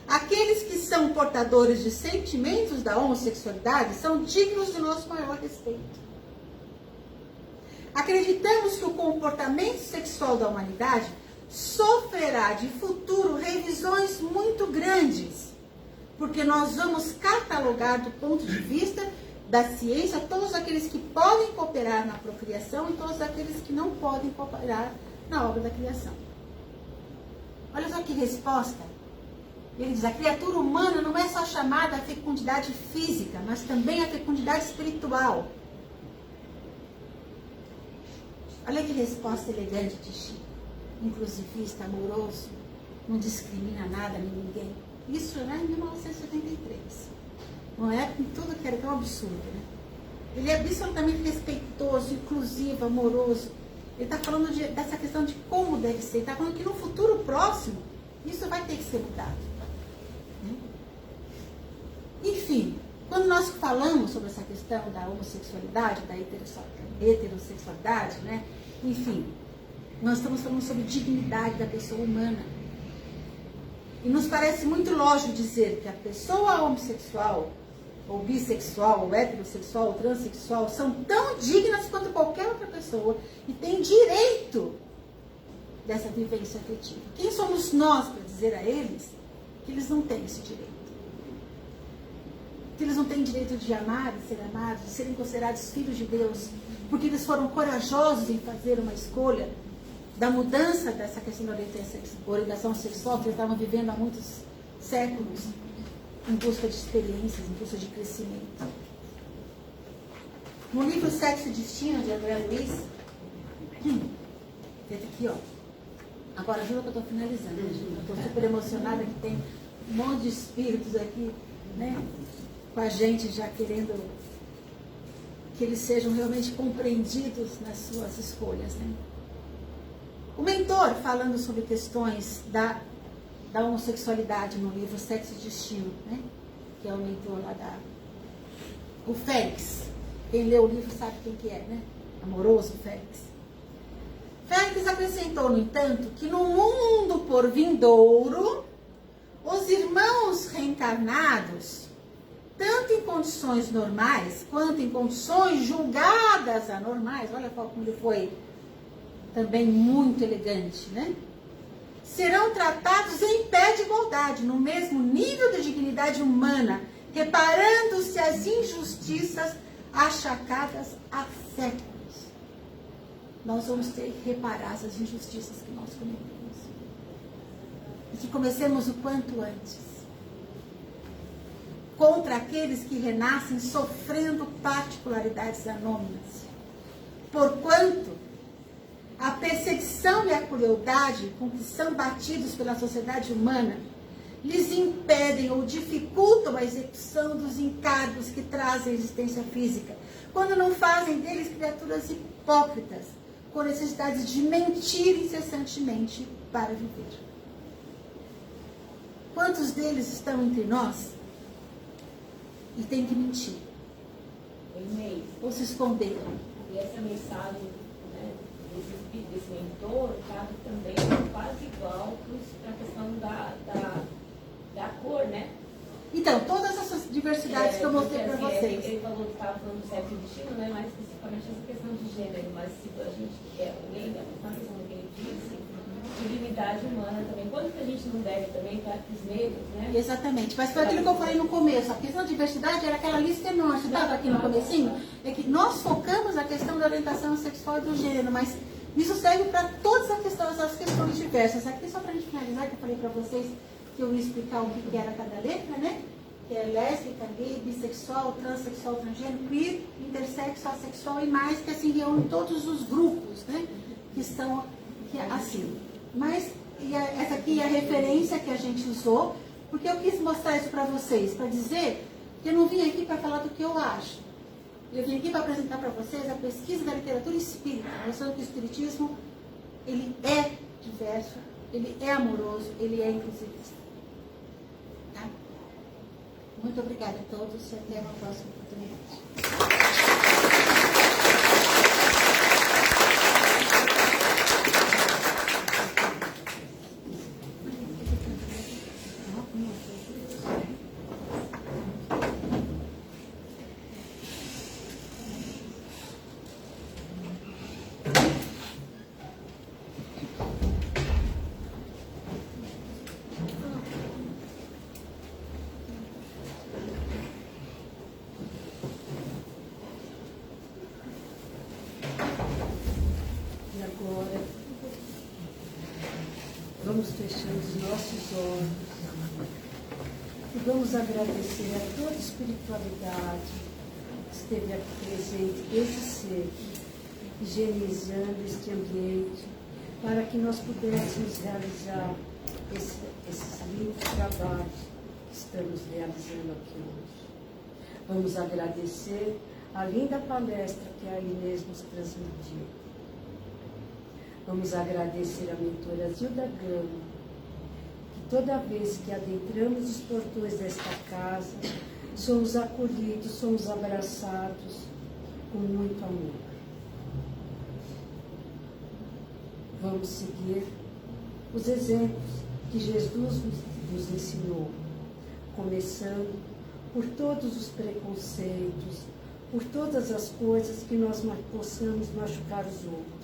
Aqueles que são portadores de sentimentos da homossexualidade são dignos do nosso maior respeito. Acreditamos que o comportamento sexual da humanidade sofrerá de futuro revisões muito grandes, porque nós vamos catalogar do ponto de vista da ciência todos aqueles que podem cooperar na procriação e todos aqueles que não podem cooperar na obra da criação. Olha só que resposta. Ele diz, a criatura humana não é só chamada à fecundidade física, mas também à fecundidade espiritual. Olha que resposta elegante de Chico. Inclusivista, amoroso, não discrimina nada nem ninguém. Isso já em 1973. Não é com tudo que era tão absurdo, né? Ele é absolutamente respeitoso, inclusivo, amoroso. Ele está falando dessa questão de como deve ser. Ele está falando que no futuro próximo, isso vai ter que ser mudado. Enfim, quando nós falamos sobre essa questão da homossexualidade, da heterossexualidade, né? Enfim, nós estamos falando sobre dignidade da pessoa humana. E nos parece muito lógico dizer que a pessoa homossexual, ou bissexual, ou heterossexual, ou transexual, são tão dignas quanto qualquer outra pessoa e têm direito dessa vivência afetiva. Quem somos nós para dizer a eles que eles não têm esse direito? Que eles não têm direito de amar, de ser amados, de serem considerados filhos de Deus, porque eles foram corajosos em fazer uma escolha da mudança dessa questão da orientação sexual que eles estavam vivendo há muitos séculos, em busca de experiências, em busca de crescimento. No livro Sexo e Destino, de André Luiz, teve aqui, ó. Agora, juro que eu estou finalizando, gente. Eu estou super emocionada que tem um monte de espíritos aqui, né? Com a gente já querendo que eles sejam realmente compreendidos nas suas escolhas, né? O mentor, falando sobre questões da homossexualidade no livro Sexo e Destino, né? Que é o mentor lá o Félix. Quem lê o livro sabe quem que é, né? Amoroso Félix. Félix acrescentou, no entanto, que no mundo por vindouro, os irmãos reencarnados, tanto em condições normais, quanto em condições julgadas anormais, olha como ele foi também muito elegante, né? Serão tratados em pé de igualdade, no mesmo nível de dignidade humana, reparando-se as injustiças achacadas há séculos. Nós vamos ter que reparar as injustiças que nós cometemos. E que comecemos o quanto antes. Contra aqueles que renascem sofrendo particularidades anômalas. Porquanto a perseguição e a crueldade com que são batidos pela sociedade humana lhes impedem ou dificultam a execução dos encargos que trazem a existência física, quando não fazem deles criaturas hipócritas, com necessidade de mentir incessantemente para viver. Quantos deles estão entre nós e têm que mentir? Ou se esconderam? E essa mensagem, né, desse mentor cabe também quase igual para a questão da cor, né? Então, todas essas diversidades que eu mostrei para vocês. Ele falou que estava falando do sexo e destino, né? Mas especificamente essa questão de gênero. Mas se a gente quer alguém, a questão do que ele disse, dignidade humana também. Quanto que a gente não deve também para os negros, né? Exatamente. Mas foi aquilo que eu falei no começo. A questão da diversidade era aquela lista enorme. Você estava aqui no comecinho? É que nós focamos a questão da orientação sexual e do gênero, mas isso serve para todas as questões diversas. Aqui, só para a gente finalizar, que eu falei para vocês que eu ia explicar o que era cada letra, né? Que é lésbica, gay, bissexual, transexual, transgênero, queer, intersexo, assexual e mais, que assim reúne todos os grupos, né? Que estão assim. Mas essa aqui é a referência que a gente usou, porque eu quis mostrar isso para vocês, para dizer que eu não vim aqui para falar do que eu acho. Eu vim aqui para apresentar para vocês a pesquisa da literatura espírita, mostrando que o espiritismo, ele é diverso, ele é amoroso, ele é inclusivista. Tá? Muito obrigada a todos e até uma próxima oportunidade. Vamos fechando os nossos olhos e vamos agradecer a toda a espiritualidade que esteve aqui presente desde cedo, higienizando este ambiente, para que nós pudéssemos realizar esses lindos trabalhos que estamos realizando aqui hoje. Vamos agradecer a linda palestra que a Inês nos transmitiu. Vamos agradecer a mentora Zilda Gama, que toda vez que adentramos os portões desta casa, somos acolhidos, somos abraçados com muito amor. Vamos seguir os exemplos que Jesus nos ensinou, começando por todos os preconceitos, por todas as coisas que nós possamos machucar os outros.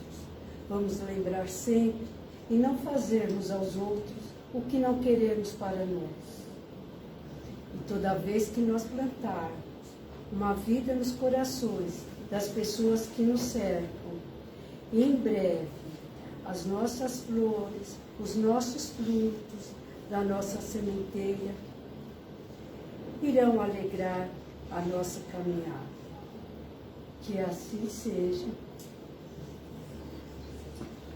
Vamos lembrar sempre e não fazermos aos outros o que não queremos para nós. E toda vez que nós plantarmos uma vida nos corações das pessoas que nos cercam, em breve as nossas flores, os nossos frutos da nossa sementeira irão alegrar a nossa caminhada. Que assim seja.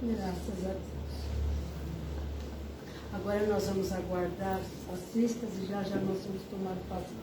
Graças a Deus. Agora nós vamos aguardar as cistas e já nós vamos tomar passo.